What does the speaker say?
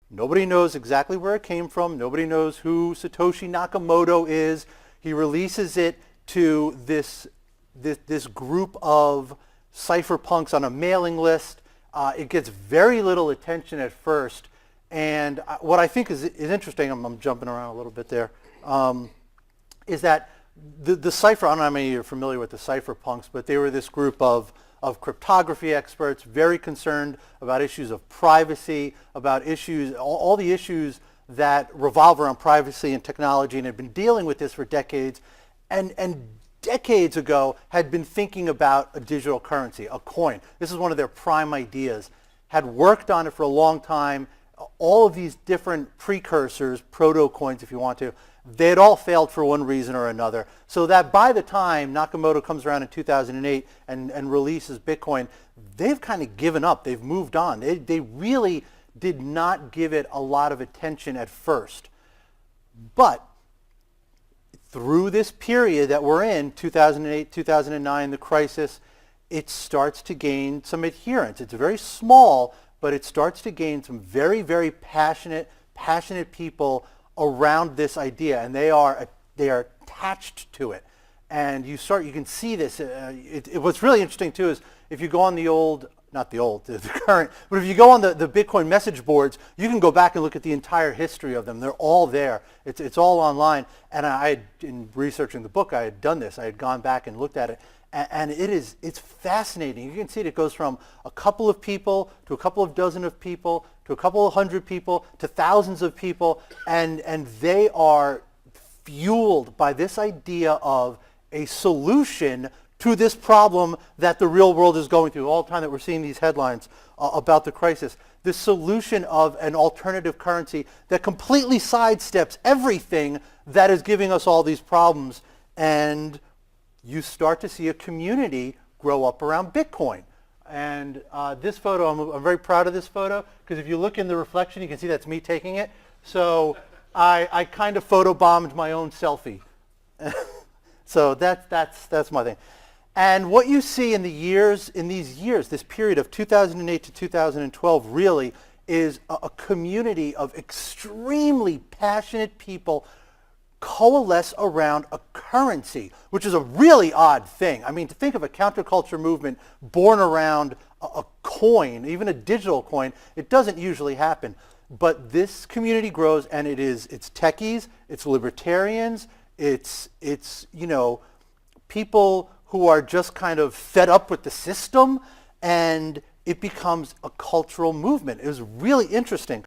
Nobody knows exactly where it came from. Nobody knows who Satoshi Nakamoto is. He releases it to this group of cypherpunks on a mailing list. It gets very little attention at first. And what I think is interesting, I'm jumping around a little bit there, is that the cipher, I don't know how many of you are familiar with the cypherpunks, but they were this group of cryptography experts, very concerned about issues of privacy, about issues, all the issues that revolve around privacy and technology, and had been dealing with this for decades, and decades ago had been thinking about a digital currency, a coin. This is one of their prime ideas. Had worked on it for a long time. All of these different precursors, proto-coins if you want to, they had all failed for one reason or another. So that by the time Nakamoto comes around in 2008 and releases Bitcoin, they've kind of given up. They've moved on. They really did not give it a lot of attention at first. But through this period that we're in, 2008, 2009, the crisis, it starts to gain some adherence. It's very small, but it starts to gain some very, very passionate people around this idea, and they are attached to it. And you can see this. What's really interesting too is if you go on the current, but if you go on the Bitcoin message boards, you can go back and look at the entire history of them. They're all there. It's all online. And in researching the book, I had done this. I had gone back and looked at it. And it's fascinating. You can see it goes from a couple of people to a couple of dozen of people to a couple of hundred people to thousands of people, and they are fueled by this idea of a solution to this problem that the real world is going through all the time that we're seeing these headlines about the crisis. This solution of an alternative currency that completely sidesteps everything that is giving us all these problems, and you start to see a community grow up around Bitcoin. And this photo, I'm very proud of this photo, because if you look in the reflection, you can see that's me taking it. So I kind of photobombed my own selfie. So that's my thing. And what you see in these years, this period of 2008 to 2012 really is a community of extremely passionate people coalesce around a currency, which is a really odd thing. I mean, to think of a counterculture movement born around a coin, even a digital coin, it doesn't usually happen. But this community grows, and it's techies, it's libertarians, it's people who are just kind of fed up with the system, and it becomes a cultural movement. It was really interesting.